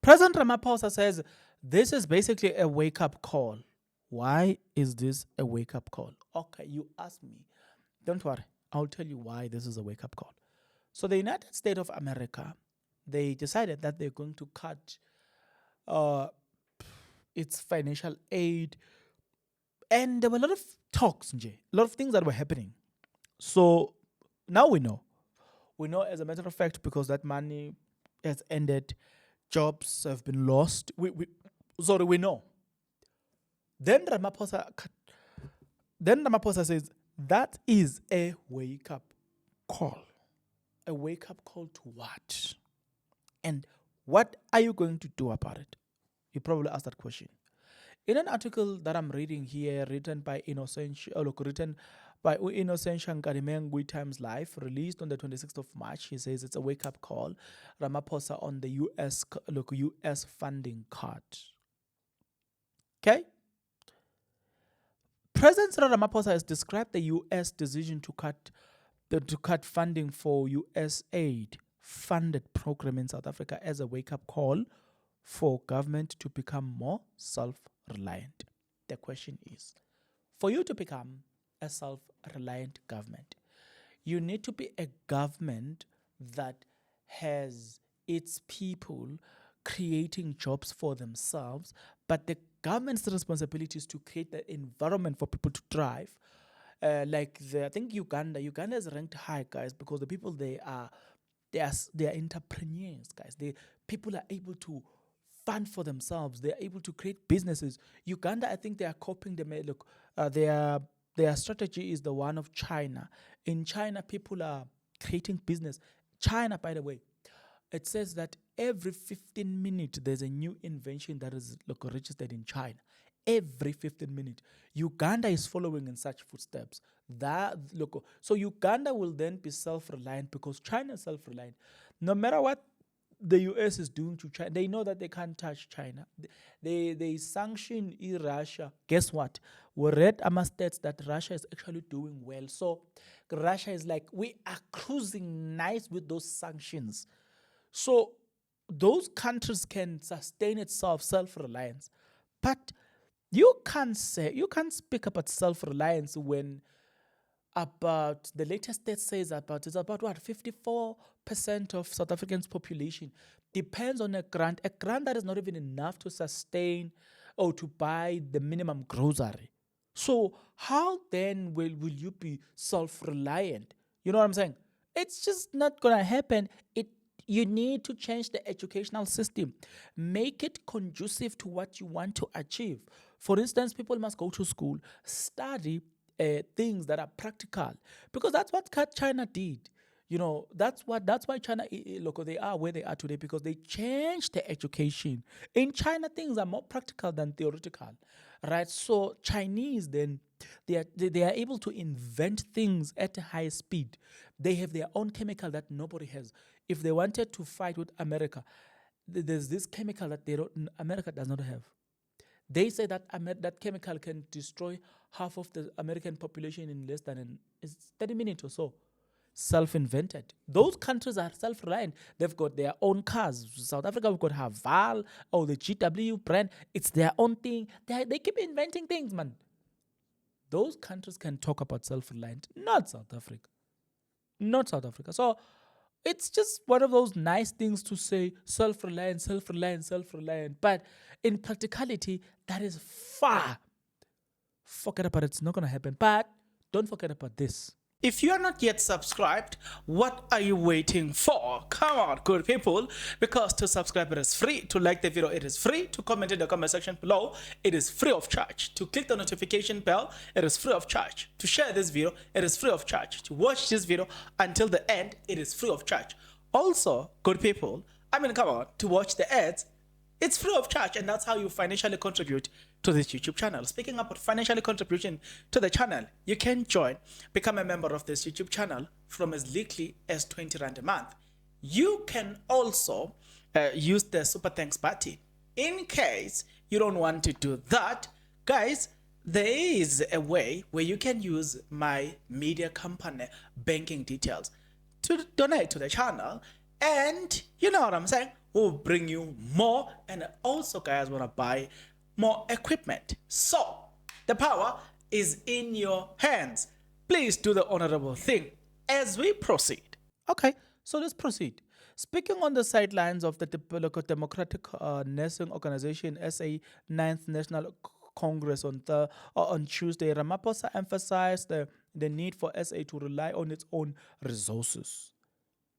President Ramaphosa says this is basically a wake-up call. Why is this a wake-up call? Okay, you ask me. Don't worry. I'll tell you why this is a wake-up call. So the United States of America, they decided that they're going to cut uh, its financial aid. And there were a lot of talks, a lot of things that were happening. So now we know. We know, as a matter of fact, because that money has ended, jobs have been lost. We know. Then Ramaphosa says that is a wake-up call. A wake-up call to what? And what are you going to do about it? You probably asked that question. In an article that I'm reading here, written by Innocent Shankarimengu Times Life, released on the 26th of March, he says it's a wake-up call. Ramaphosa on the US funding cut. Okay? President Cyril Ramaphosa has described the US decision to cut funding for USAID funded program in South Africa as a wake-up call for government to become more self-reliant. The question is, for you to become a self-reliant government, you need to be a government that has its people creating jobs for themselves, but the government's responsibility is to create the environment for people to thrive. I think Uganda is ranked high, guys, because the people they are entrepreneurs, guys. People are able to fund for themselves. They are able to create businesses. Uganda, I think they are copying their strategy is the one of China. In China, people are creating business. China, by the way, it says that every 15 minutes there's a new invention that is registered in China. Every 15 minutes. Uganda is following in such footsteps. So Uganda will then be self-reliant because China is self-reliant. No matter what the US is doing to China, they know that they can't touch China. They sanction Russia. Guess what? We read states that Russia is actually doing well. So Russia is like, we are cruising nice with those sanctions. So those countries can sustain itself, self-reliance. But you can't speak about self-reliance when about the latest stat says it's about what 54% of South Africans' population depends on a grant that is not even enough to sustain or to buy the minimum grocery. So how then will you be self-reliant? You know what I'm saying? It's just not gonna happen. You need to change the educational system. Make it conducive to what you want to achieve. For instance, people must go to school, study things that are practical, because that's what China did. That's why China, they are where they are today, because they changed the education. In China, things are more practical than theoretical, right? So Chinese then, they are able to invent things at a high speed. They have their own chemical that nobody has. If they wanted to fight with America, there's this chemical that America does not have. They say that that chemical can destroy half of the American population in less than 30 minutes or so. Self-invented. Those countries are self-reliant. They've got their own cars. South Africa, we've got Haval or the GW brand. It's their own thing. They keep inventing things, man. Those countries can talk about self-reliant, not South Africa. Not South Africa. So it's just one of those nice things to say, self-reliant, self-reliant, self-reliant. But in practicality, that is far. Forget about it. It's not going to happen. But don't forget about this. If you are not yet subscribed, what are you waiting for? Come on, good people. Because to subscribe, it is free. To like the video, it is free. To comment in the comment section below, it is free of charge. To click the notification bell, it is free of charge. To share this video, it is free of charge. To watch this video until the end, it is free of charge. Also, good people, come on, to watch the ads, it's free of charge, and that's how you financially contribute to this YouTube channel. Speaking about financially contribution to the channel, you can become a member of this YouTube channel from as little as 20 Rand a month. You can also use the super thanks button. In case you don't want to do that, guys, there is a way where you can use my media company banking details to donate to the channel. And you know what I'm saying? will bring you more, and also guys want to buy more equipment. So the power is in your hands. Please do the honorable thing as we proceed. Okay, so let's proceed. Speaking on the sidelines of the Democratic Nursing Organization SA Ninth National Congress on Tuesday, Ramaphosa emphasized the need for SA to rely on its own resources.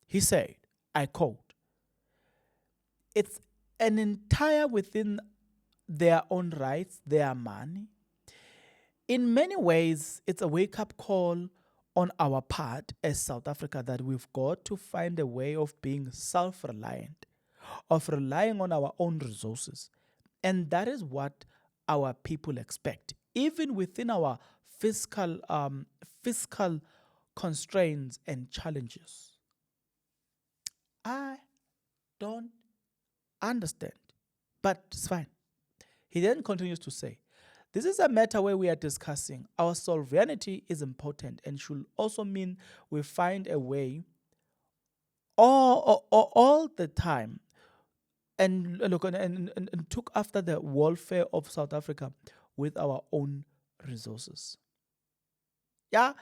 He said, I quote, it's an entire within their own rights, their money. In many ways, it's a wake up call on our part as South Africa that we've got to find a way of being self reliant, of relying on our own resources. And that is what our people expect, even within our fiscal constraints and challenges. I don't understand, but it's fine. He then continues to say, this is a matter where we are discussing our sovereignty is important and should also mean we find a way all the time and look and took after the welfare of South Africa with our own resources. Yeah,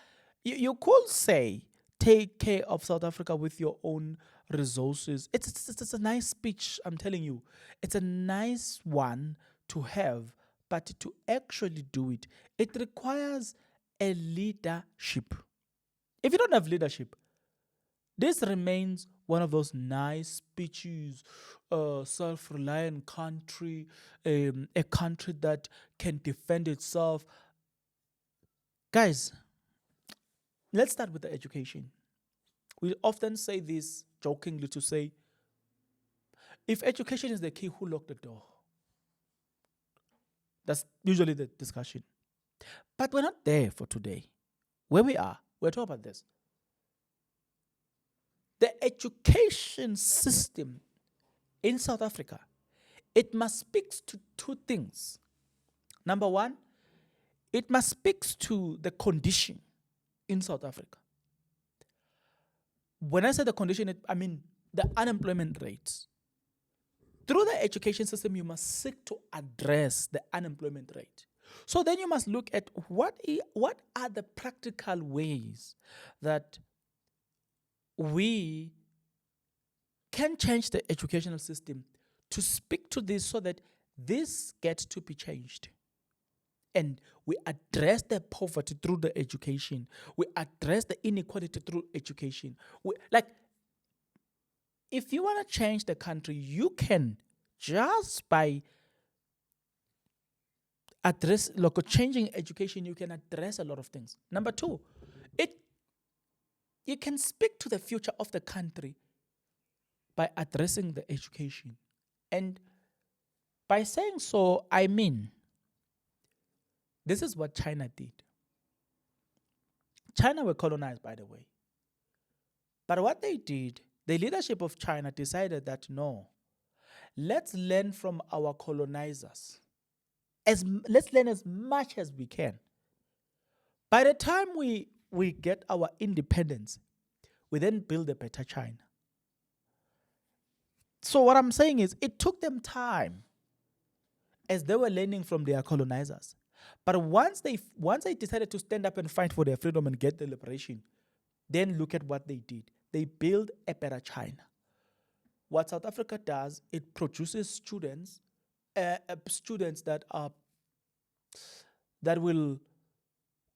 you could say take care of South Africa with your own resources. It's a nice speech, I'm telling you. It's a nice one to have, but to actually do it, it requires a leadership. If you don't have leadership, this remains one of those nice speeches, self-reliant country, a country that can defend itself. Guys, let's start with the education. We often say this jokingly to say, if education is the key, who locked the door? That's usually the discussion. But we're not there for today. Where we are, we're talking about this. The education system in South Africa, it must speak to two things. Number one, it must speak to the condition in South Africa. When I say the condition, I mean the unemployment rates. Through the education system, you must seek to address the unemployment rate. So then you must look at what are the practical ways that we can change the educational system to speak to this so that this gets to be changed. And we address the poverty through the education. We address the inequality through education. If you want to change the country, you can just by changing education, you can address a lot of things. Number two, you can speak to the future of the country by addressing the education. And by saying so, I mean, this is what China did. China were colonized, by the way. But what they did, the leadership of China decided that no, let's learn from our colonizers. Let's learn as much as we can. By the time we get our independence, we then build a better China. So what I'm saying is, it took them time as they were learning from their colonizers. But once they decided to stand up and fight for their freedom and get the liberation, then look at what they did. They built a better China. What South Africa does, it produces students that will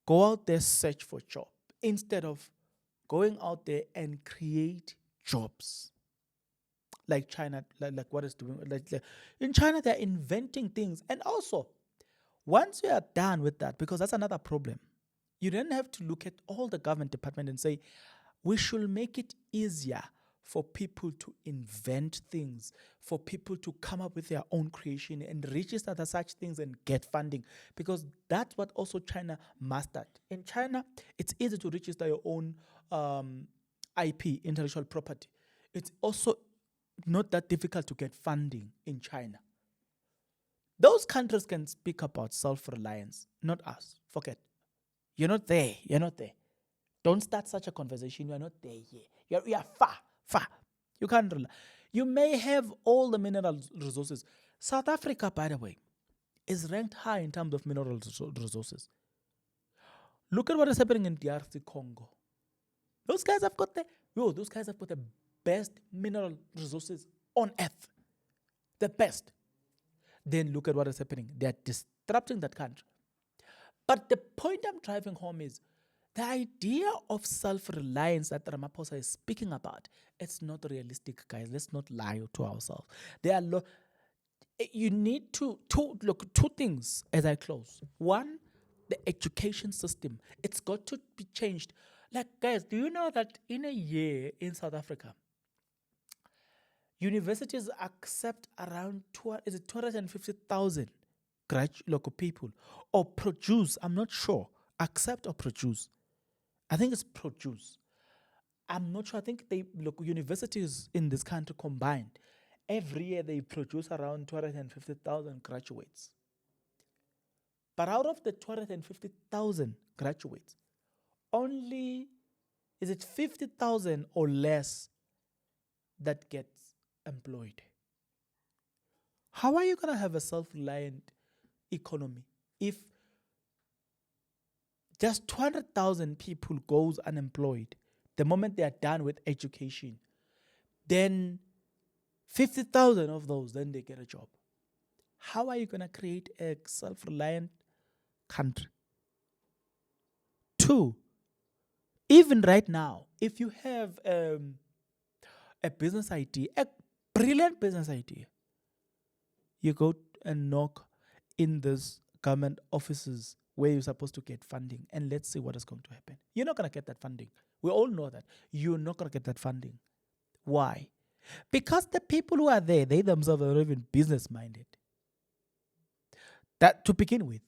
go out there search for job instead of going out there and create jobs. Like China, like what is doing. Like in China, they're inventing things. And also, once you are done with that, because that's another problem, you then have to look at all the government department and say, we should make it easier for people to invent things, for people to come up with their own creation and register such things and get funding, because that's what also China mastered. In China, it's easy to register your own IP, intellectual property. It's also not that difficult to get funding in China. Those countries can speak about self-reliance, not us. Forget. You're not there. You're not there. Don't start such a conversation. You're not there yet. You are far. You can't rely. You may have all the mineral resources. South Africa, by the way, is ranked high in terms of mineral resources. Look at what is happening in DRC Congo. Those guys have got those guys have got the best mineral resources on earth. The best. Then look at what is happening. They are disrupting that country. But the point I'm driving home is the idea of self-reliance that Ramaphosa is speaking about, it's not realistic, guys. Let's not lie to ourselves. There are you need to look two things as I close. One, the education system. It's got to be changed. Like, guys, do you know that in a year in South Africa, universities accept around 250,000 local people, or produce, I'm not sure, accept or produce. I think it's produce. I'm not sure. I think universities in this country combined, every year they produce around 250,000 graduates. But out of the 250,000 graduates, only is it 50,000 or less that gets employed. How are you going to have a self-reliant economy if just 200,000 people goes unemployed the moment they are done with education? Then 50,000 of those, then they get a job. How are you going to create a self-reliant country? Two, even right now, if you have a business idea, a brilliant business idea, you go and knock in these government offices where you're supposed to get funding, and let's see what is going to happen. You're not going to get that funding. We all know that. You're not going to get that funding. Why? Because the people who are there, they themselves are not even business-minded. That to begin with,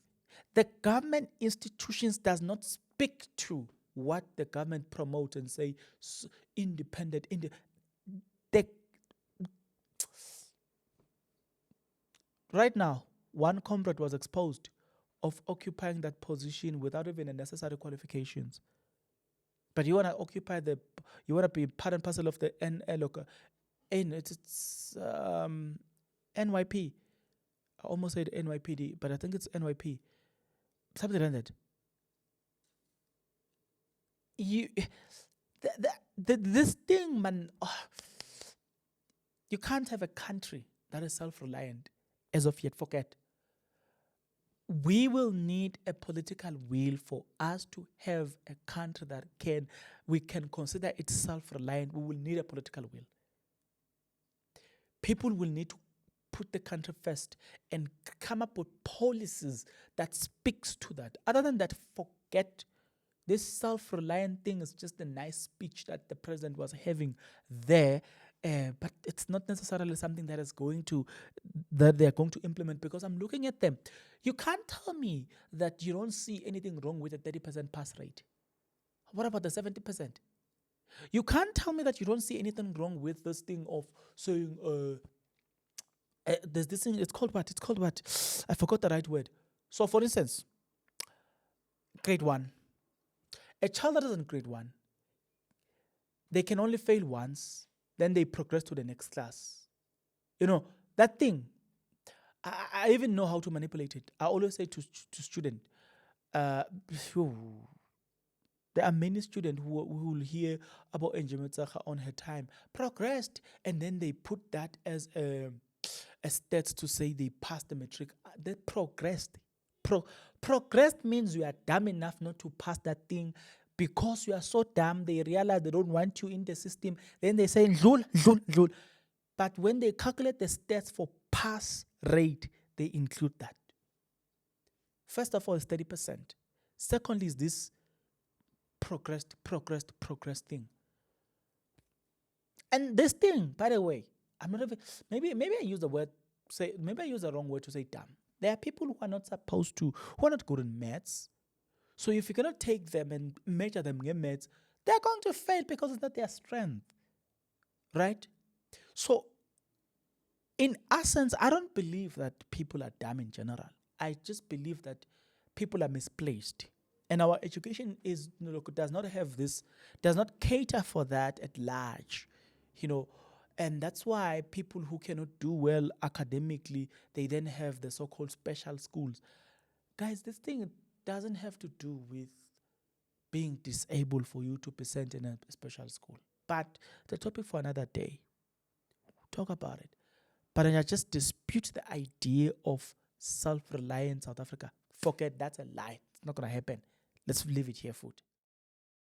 the government institutions does not speak to what the government promotes and say independent. Right now, one comrade was exposed of occupying that position without even the necessary qualifications. But you want to you want to be part and parcel of the NYP. I almost said NYPD, but I think it's NYP. Something like that. This thing, man, you can't have a country that is self-reliant as of yet. Forget. We will need a political will for us to have a country that we can consider it self-reliant. We will need a political will. People will need to put the country first and come up with policies that speaks to that. Other than that, forget. This self-reliant thing is just a nice speech that the president was having there, but it's not necessarily something that they're going to implement, because I'm looking at them. You can't tell me that you don't see anything wrong with a 30% pass rate. What about the 70%? You can't tell me that you don't see anything wrong with this thing of saying, there's this thing, it's called what? I forgot the right word. So, for instance, grade 1. A child that is in grade 1, they can only fail once, then they progress to the next class. You know, that thing, I even know how to manipulate it. I always say to students, there are many students who will hear about Enjemetsaka on her time, progressed, and then they put that as a stats to say they passed the matric. They progressed. Progressed means you are dumb enough not to pass that thing. Because you are so dumb, they realize they don't want you in the system. Then they say, Zul. But when they calculate the stats for pass rate, they include that. First of all, it's 30%. Secondly, is this progressed thing. And this thing, by the way, I'm not even, maybe I use the wrong word to say dumb. There are people who are not good in maths. So if you cannot take them and measure them in maths, they're going to fail because it's not their strength. Right? So, in essence, I don't believe that people are dumb in general. I just believe that people are misplaced. And our education does not cater for that at large. And that's why people who cannot do well academically, they then have the so-called special schools. Guys, this thing doesn't have to do with being disabled for you to be sent in a special school. But the topic for another day. Talk about it. But I just dispute the idea of self-reliant South Africa. Forget, that's a lie. It's not going to happen. Let's leave it here, food.